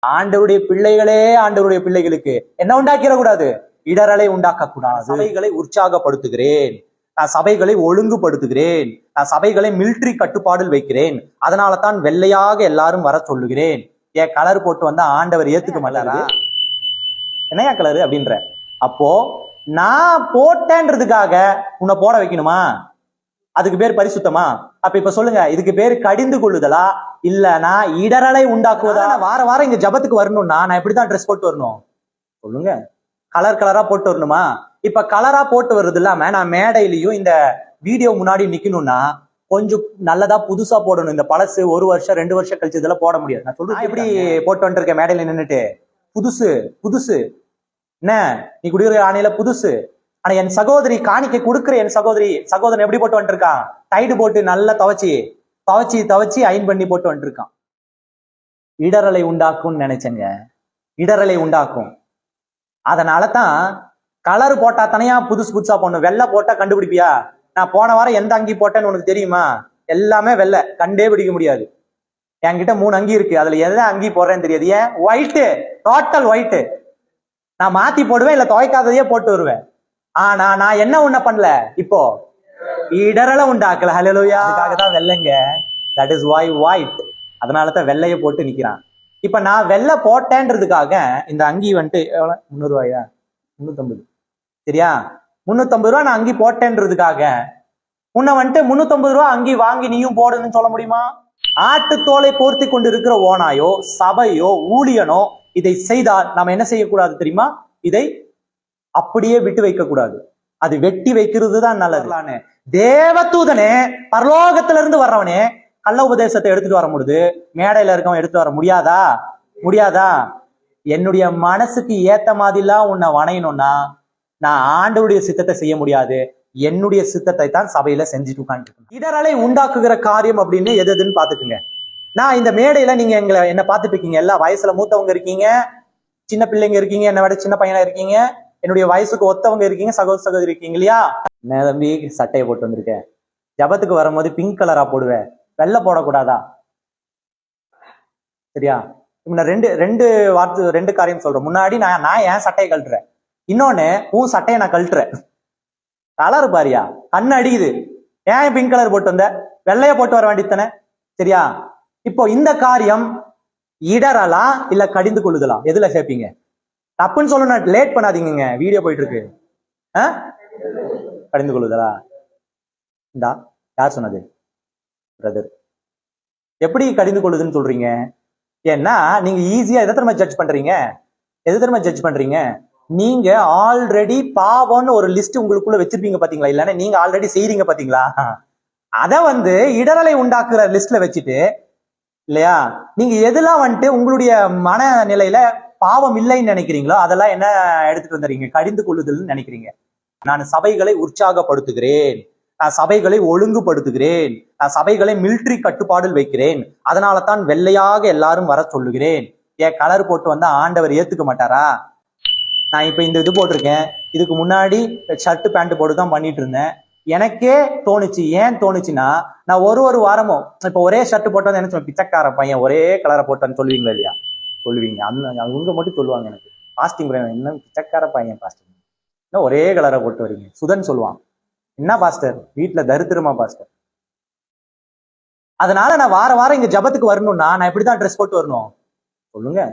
ஆண்டவருடைய பிள்ளைகளே ஆண்டவருடைய பிள்ளைகளுக்கு என்ன உண்டாக்கிடக்கூடாது? இடரலை உண்டாக்க கூடாது. சபைகளை உற்சாகப்படுத்துகிறேன், நான் சபைகளை ஒழுங்குபடுத்துகிறேன், நான் சபைகளை மிலிட்டரி கட்டுப்பாடில் வைக்கிறேன். அதனால தான் வெள்ளையாக எல்லாரும் வர சொல்லுகிறேன். ஏன் கலர் போட்டு வந்தா ஆண்டவர் ஏத்துக்க மாட்டாரா? என்னையா கலரு அப்படின்ற? அப்போ நான் போட்டேன்றதுக்காக உன்னை போட வைக்கணுமா? அதுக்கு பேர் பரிசுத்தமா? அப்ப இப்ப சொல்லுங்க, இதுக்கு பேர் கடிந்து கொள்ளுதலா இல்லனா இடரலை உண்டாக்குவதா? வார வாரம் இங்க ஜபத்துக்கு வரணும்னா நான் இப்படிதான் ட்ரெஸ் போட்டு வரணும்? சொல்லுங்க. கலர் கலரா போட்டு வரணுமா? இப்ப கலரா போட்டு வர்றது இல்லாம நான் மேடையிலையும் இந்த வீடியோ முன்னாடி நிக்கணும்னா கொஞ்சம் நல்லதா புதுசா போடணும். இந்த பழசு 1 வருஷம் 2 வருஷம் கழிச்சு இதெல்லாம் போட முடியாது. நான் சொல்றேன் எப்படி போட்டு வந்துருக்கேன் மேடையில நின்னுட்டு, புதுசு புதுசு என்ன நீ குடிக்கிற ஆணையில புதுசு. ஆனா என் சகோதரி காணிக்க கொடுக்குற என் சகோதரன் எப்படி போட்டு வந்துருக்கான்? டைடு போட்டு நல்லா துவச்சி அயன் பண்ணி போட்டு வந்துருக்கான். இடரலை உண்டாக்கும்னு நினைச்சேங்க, இடரலை உண்டாக்கும். அதனால தான் கலர் போட்டா தனியா புதுசா போடணும். வெள்ளை போட்டா கண்டுபிடிப்பியா? நான் போன வாரம் எந்த அங்கி போட்டேன்னு உனக்கு தெரியுமா? எல்லாமே வெள்ளை, கண்டே பிடிக்க முடியாது. என்கிட்ட 3 அங்கி இருக்கு, அதுல எதை அங்கி போடுறேன்னு தெரியாது. ஏன்? White, total white. நான் மாத்தி போடுவேன், இல்ல துவைக்காததையே போட்டு வருவேன். ஆனா நான் என்ன ஒண்ணு பண்ணல, இப்போ இடரலை உண்டாக்கல. ஹல்லேலூயா. அதுக்காக தான் வெள்ளைங்க. That is why white. அதனாலதான் வெள்ளைய போட்டு நிக்கிறான். இப்ப நான் வெள்ளை போட்டேன்றதுக்காக இந்த அங்கி வந்துட்டு எவ்வளவு? 300 ரூபாயா? 350. சரியா? 350 ரூபா நான் அங்கி போட்டேன்றதுக்காக உன்னை வந்துட்டு 350 ரூபா அங்கி வாங்கி நீயும் போடுன்னு சொல்ல முடியுமா? ஆட்டுத்தோலை போர்த்தி கொண்டு இருக்கிற ஓனாயோ சபையோ ஊழியனோ இதை செய்தால் நாம என்ன செய்யக்கூடாது தெரியுமா? இதை அப்படியே விட்டு வைக்க கூடாது. அது வெட்டி வைக்கிறது தான் நல்லது. தேவதூதனே, பரலோகத்துல இருந்து வர்றவனே கள்ள உபதேசத்தை எடுத்துட்டு வர முடியுது, மேடையில இருக்கவன் எடுத்துட்டு வர முடியாதா? என்னுடைய மனசுக்கு ஏத்த மாதிரிலாம் உன்னை வணையணும்னா நான் ஆண்டவருடைய சித்தத்தை செய்ய முடியாது. என்னுடைய சித்தத்தை தான் சபையில செஞ்சுட்டு உட்காந்துருக்கேன். இடரலை உண்டாக்குகிற காரியம் அப்படின்னு எதுன்னு பாத்துக்குங்க. நான் இந்த மேடையில நீங்க என்ன பார்த்துட்டு இருக்கீங்க, எல்லா வயசுல மூத்தவங்க இருக்கீங்க, சின்ன பிள்ளைங்க இருக்கீங்க, என்னை விட சின்ன பையனா இருக்கீங்க, என்னுடைய வயசுக்கு ஒத்தவங்க இருக்கீங்க, சகோதரி இருக்கீங்க இல்லையா? நான் தம்பி சட்டையை போட்டு வந்திருக்கேன், ஜபத்துக்கு வரும்போது பிங்க் கலரா போடுவேன், வெள்ளை போடக்கூடாதா? சரியா? நான் ரெண்டு காரியம் சொல்றேன். முன்னாடி நான் என் சட்டையை கழட்டுறேன், இன்னொன்னு உன் சட்டையை நான் கழட்டுறேன். கலர் பாரியா, கண்ணு அடிக்குது. ஏன் பிங்க் கலர் போட்டு வந்த? வெள்ளைய போட்டு வர வேண்டியதானே? சரியா? இப்போ இந்த காரியம் இடரலா இல்ல கடிந்து கொள்ளுதலா? எதுல சேர்ப்பீங்க? தப்புன்னு சொல்லணும், லேட் பண்ணாதீங்க, வீடியோ போயிட்டு இருக்கு. கடிந்து கொள்ளுதலா? இந்தா யார் சொன்னது? பிரதர். எப்படி கடிந்து கொள்ளுதுன்னு சொல்றீங்க? ஏன்னா நீங்க ஈஸியா எதை தெரியுமா ஜட்ஜ் பண்றீங்க? நீங்க ஆல்ரெடி பாவம்னு ஒரு லிஸ்ட் உங்களுக்குள்ள வச்சிருப்பீங்க பாத்தீங்களா? இல்லன்னா நீங்க ஆல்ரெடி செய்றீங்க பாத்தீங்களா? அத இடரலை உண்டாக்குற லிஸ்ட்ல வச்சுட்டு இல்லையா, நீங்க எதெல்லாம் உங்களுடைய மனநிலையில பாவம் இல்லைன்னு நினைக்கிறீங்களோ அதெல்லாம் என்ன எடுத்துட்டு வந்துறீங்க? கடிந்து கொள்ளுதல்னு நினைக்கிறீங்க. நான் சபைகளை உற்சாகப்படுத்துகிறேன், நான் சபைகளை ஒழுங்குபடுத்துகிறேன், நான் சபைகளை மிலிட்டரி கட்டுப்பாடில் வைக்கிறேன். அதனால தான் வெள்ளையாக எல்லாரும் வர சொல்லுகிறேன். ஏன் கலர் போட்டு வந்தா ஆண்டவர் ஏத்துக்க மாட்டாரா? நான் இப்ப இந்த இது போட்டிருக்கேன், இதுக்கு முன்னாடி ஷர்ட் பேண்ட் போட்டு தான் பண்ணிட்டு இருந்தேன். எனக்கே தோணுச்சு. ஏன் தோணுச்சுன்னா, நான் ஒரு வாரமும் இப்ப ஒரே ஷர்ட் போட்டா என்ன சொல்லுவேன்? பிச்சைக்கார பையன் ஒரே கலரை போட்டான்னு சொல்லுவீங்களா இல்லையா? சொல்லுவீங்க. அவங்க மட்டும் சொல்லுவாங்க, எனக்கு பாஸ்டிங் என்ன பிச்சைக்கார பையன் பாஸ்டிங் என்ன ஒரே கலரை போட்டு வரீங்க? சுதன் சொல்லுவான், என்ன பாஸ்டர் வீட்டுல தரித்திரமா பாஸ்டர்? அதனால நான் வார வாரம் இங்க ஜபத்துக்கு வரணும்னா நான் இப்படிதான் ட்ரெஸ் போட்டு வரணும்? சொல்லுங்க.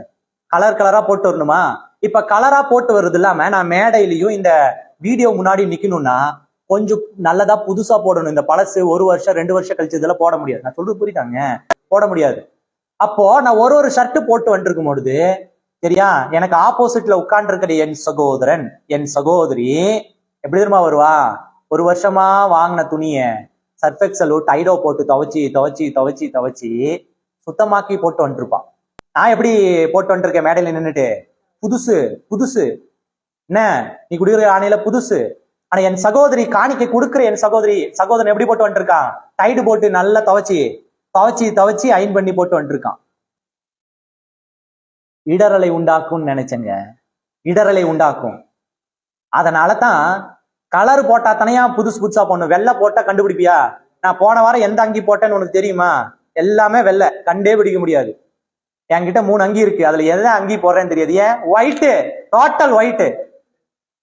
கலர் கலரா போட்டு வரணுமா? இப்ப கலரா போட்டு வர்றது இல்லாம நான் மேடையிலையும் இந்த வீடியோ முன்னாடி நிக்கணும்னா கொஞ்சம் நல்லதா புதுசா போடணும். இந்த பழசு 1 வருஷம் 2 வருஷம் கழிச்சு இதெல்லாம் போட முடியாது. நான் சொல்றது புரியுதாங்க? போட முடியாது. அப்போ நான் ஒரு ஷர்ட் போட்டு வந்துருக்கும் பொழுது சரியா, எனக்கு ஆப்போசிட்ல உட்கார்ந்து இருக்கிற என் சகோதரன் என் சகோதரி எப்படி தெரியுமா வருவா? 1 வருஷமா வாங்கின துணிய சர்ஃபெக்சலோ டைடோ போட்டு துவச்சி சுத்தமாக்கி போட்டு வந்துருப்பான். நான் எப்படி போட்டு வந்துருக்கேன் மேடையில நின்றுட்டு? புதுசு என்ன நீ குடிக்கிற ஆணையில புதுசு. ஆனா என் சகோதரி காணிக்க கொடுக்குற என் சகோதரன் எப்படி போட்டு வந்துருக்கான்? டைடு போட்டு நல்லா துவச்சி அயன் பண்ணி போட்டு வந்துருக்கான். இடரலை உண்டாக்கும்னு நினைச்சேங்க, இடரலை உண்டாக்கும். அதனால தான் கலர் போட்டா தனியா புதுசா போடணும். வெள்ளை போட்டா கண்டுபிடிப்பியா? நான் போன வாரம் எந்த அங்கி போட்டேன்னு உனக்கு தெரியுமா? எல்லாமே வெள்ளை, கண்டே பிடிக்க முடியாது. என்கிட்ட 3 அங்கி இருக்கு, அதுல எதை அங்கி போடுறேன்னு தெரியாது. ஏன்? White, total white.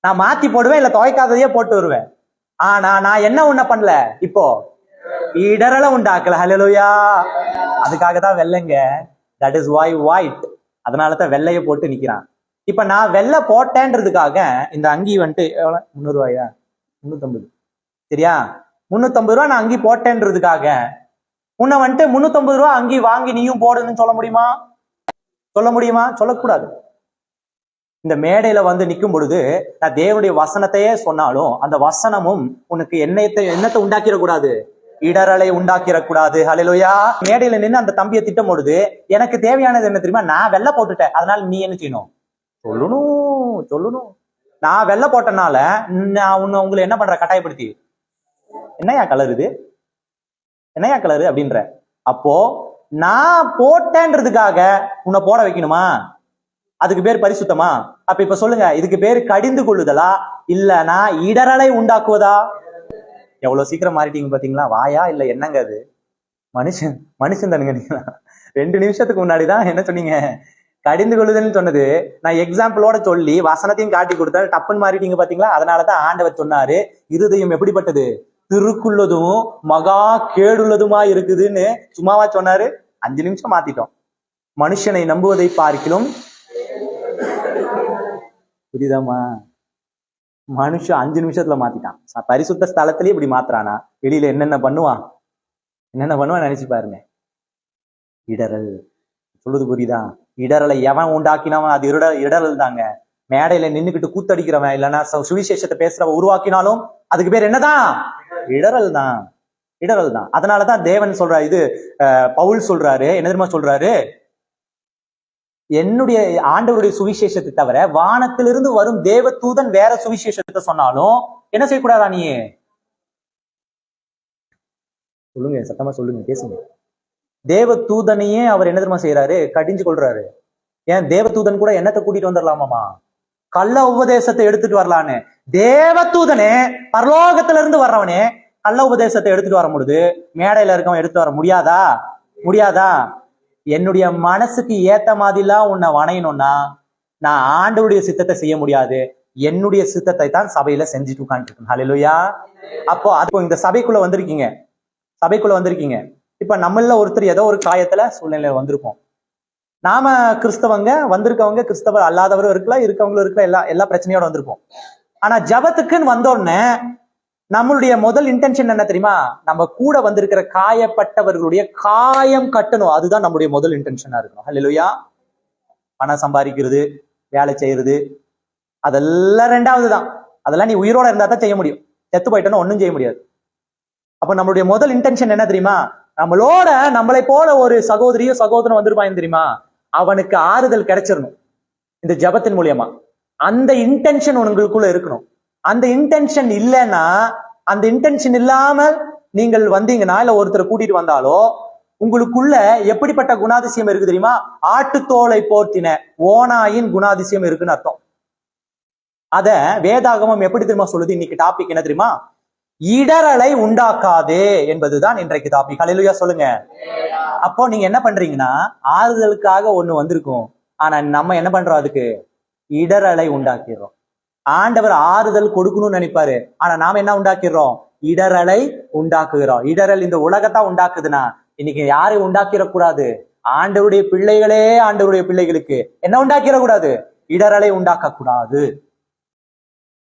நான் மாத்தி போடுவேன், இல்ல துவைக்காததையே போட்டு வருவேன். ஆனா நான் என்ன ஒண்ணு பண்ணல, இப்போ இடரலை உண்டாக்கல. ஹல்லேலூயா. அதுக்காக தான் வெள்ளைங்க. That is why white. அதனாலதான் வெள்ளைய போட்டு நிக்கிறான். இப்ப நான் வெள்ளை போட்டேன்றதுக்காக இந்த அங்கி வந்துட்டு எவ்வளவு? 300 ரூபாயா? 350. சரியா? 350 ரூபா நான் அங்கி போட்டேன்றதுக்காக உன்னை வந்துட்டு 350 ரூபா அங்கி வாங்கி நீயும் போடுன்னு சொல்ல முடியுமா? சொல்ல முடியுமா? சொல்லக்கூடாது. இந்த மேடையில வந்து நிற்கும் பொழுது நான் தேவனுடைய வசனத்தையே சொன்னாலும் அந்த வசனமும் உனக்கு என்னத்தை உண்டாக்கிடக்கூடாது, இடரலை உண்டாக்கிடக்கூடாது. ஹல்லேலூயா. மேடையில நின்று அந்த தம்பியை திட்டம் பொழுது எனக்கு தேவையானது என்ன தெரியுமா? நான் வெள்ளை போட்டுட்டேன், அதனால நீ என்ன செய்யணும்? சொல்லணும். நான் வெள்ளை போட்டனால நான் உங்களை என்ன பண்ற? கட்டாயப்படுத்தி, என்னையா கலர் இது, என்னையா கலரு அப்படின்ற. அப்போ நான் போட்டேன்றதுக்காக உன்னை போட வைக்கணுமா? அதுக்கு பேர் பரிசுத்தமா? அப்ப இப்ப சொல்லுங்க, இதுக்கு பேர் கடிந்து கொள்ளுதலா இல்லனா இடரலை உண்டாக்குவதா? எவ்வளவு சீக்கிரம் மாறிட்டீங்க பாத்தீங்களா? வாயா இல்ல என்னங்க அது? மனுஷன் தானுங்க நீங்க. 2 நிமிஷத்துக்கு முன்னாடிதான் என்ன சொன்னீங்க? கடிந்து கொள்ளுதல்னு சொன்னது. நான் எக்ஸாம்பிளோட சொல்லி வசனத்தையும் காட்டி கொடுத்தா டப்புன்னு மாறிட்டீங்க பாத்தீங்களா? அதனாலதான் ஆண்டவர் சொன்னாரு, இருதயம் எப்படிப்பட்டது? திருக்குள்ளதும் மகா கேடுள்ளதுமா இருக்குதுன்னு சும்மாவா சொன்னாரு? 5 நிமிஷம் மாத்திட்டோம். மனுஷனை நம்புவதை பார்க்கிலும், புரியுதாமா? மனுஷன் 5 நிமிஷத்துல மாத்திட்டான். பரிசுத்த ஸ்தலத்திலேயே இப்படி மாத்துறானா, வெளியில என்னென்ன பண்ணுவான் நினைச்சு பாருங்க. இடரல் சொல்லுது, புரியுதா? இடரலை எவன் உண்டாக்கினவன் அது இடரல் தாங்க. மேடையில நின்னுக்கிட்டு கூத்தடிக்கிறவன் இல்லைன்னா சுவிசேஷத்தை பேசுறவன் உருவாக்கினாலும் அதுக்கு பேர் என்னதான்? இடரல் தான். அதனாலதான் தேவன் சொல்றாரு, இது பவுல் சொல்றாரு, என்ன தெரியுமா சொல்றாரு? என்னுடைய ஆண்டவருடைய சுவிசேஷத்தை தவிர வானத்திலிருந்து வரும் தேவ தூதன் வேற சுவிசேஷத்தை சொன்னாலும் என்ன செய்யக்கூடாதா? நீ சொல்லுங்க, சத்தமா சொல்லுங்க, பேசுங்க. தேவ தூதனையே அவர் என்ன தெரியுமா செய்யறாரு? கடிஞ்சு கொள்றாரு. ஏன்? தேவ தூதன் கூட என்னத்தை கூட்டிட்டு வந்துடலாமாமா? கள்ள உபதேசத்தை எடுத்துட்டு வரலான்னு. தேவ தூதனே, பரலோகத்துல இருந்து வர்றவனே கள்ள உபதேசத்தை எடுத்துட்டு வர முடியுது, மேடையில இருக்கவன் எடுத்துட்டு வர முடியாதா? என்னுடைய மனசுக்கு ஏத்த மாதிரிலாம் உன்னை வணையணும்னா நான் ஆண்டவருடைய சித்தத்தை செய்ய முடியாது. என்னுடைய சித்தத்தை தான் சபையில செஞ்சுட்டு உட்காந்துருக்கேன். ஹல்லேலூயா. அப்போ இந்த சபைக்குள்ள வந்திருக்கீங்க. இப்ப நம்மள ஒருத்தர் ஏதோ ஒரு காயத்துல சூழ்நிலையில வந்திருப்போம். நாம கிறிஸ்தவங்க, வந்திருக்கவங்க கிறிஸ்தவர் அல்லாதவரும் இருக்கவங்களும் இருக்கலாம், எல்லா பிரச்சனையோட வந்திருப்போம். ஆனா ஜபத்துக்குன்னு வந்தோடனே நம்மளுடைய முதல் இன்டென்ஷன் என்ன தெரியுமா? நம்ம கூட வந்திருக்கிற காயப்பட்டவர்களுடைய காயம் கட்டணும். அதுதான் நம்முடைய முதல் இன்டென்ஷனா இருக்கணும். ஹல்லேலூயா. பணம் சம்பாதிக்கிறது, வேலை செய்யறது, அதெல்லாம் 2வது தான். அதெல்லாம் நீ உயிரோட இருந்தா தான் செய்ய முடியும். செத்து போயிட்டோன்னா ஒன்னும் செய்ய முடியாது. அப்ப நம்மளுடைய முதல் இன்டென்ஷன் என்ன தெரியுமா? நம்மளை போல ஒரு சகோதரியோ சகோதரன் வந்திருப்பாங்க தெரியுமா, அவனுக்கு ஆறுதல் கிடைச்சிடணும் இந்த ஜபத்தின் மூலியமா. அந்த இன்டென்ஷன் உங்களுக்குள்ள இருக்கணும். அந்த இன்டென்ஷன் இல்லைன்னா, அந்த இன்டென்ஷன் இல்லாமல் நீங்கள் வந்தீங்கன்னா, இல்ல ஒருத்தரை கூட்டிட்டு வந்தாலோ உங்களுக்குள்ள எப்படிப்பட்ட குணாதிசயம் இருக்கு தெரியுமா? ஆட்டுத்தோலை போர்த்தின ஓனாயின் குணாதிசயம் இருக்குன்னு அர்த்தம். அத வேதாகமம் எப்படி தெரியுமா சொல்லுது? இன்னைக்கு டாபிக் என்ன தெரியுமா? இடரலை உண்டாக்காதே என்பதுதான் இன்றைக்கு டாபிக். ஹல்லேலூயா சொல்லுங்க. அப்போ நீங்க என்ன பண்றீங்கன்னா, ஆறுதலுக்காக ஒண்ணு வந்திருக்கும், ஆனா நம்ம என்ன பண்றோம்? அதுக்கு இடரலை உண்டாக்கிடுறோம். ஆண்டவர் ஆறுதல் கொடுக்கணும்னு நினைப்பாரு, ஆனா நாம என்ன உண்டாக்கிடுறோம்? இடரலை உண்டாக்குகிறோம். இடரல் இந்த உலகத்தான் உண்டாக்குதுன்னா இன்னைக்கு யாரை உண்டாக்கிடக்கூடாது? ஆண்டவருடைய பிள்ளைகளுக்கு என்ன உண்டாக்கிடக்கூடாது? இடரலை உண்டாக்க கூடாது.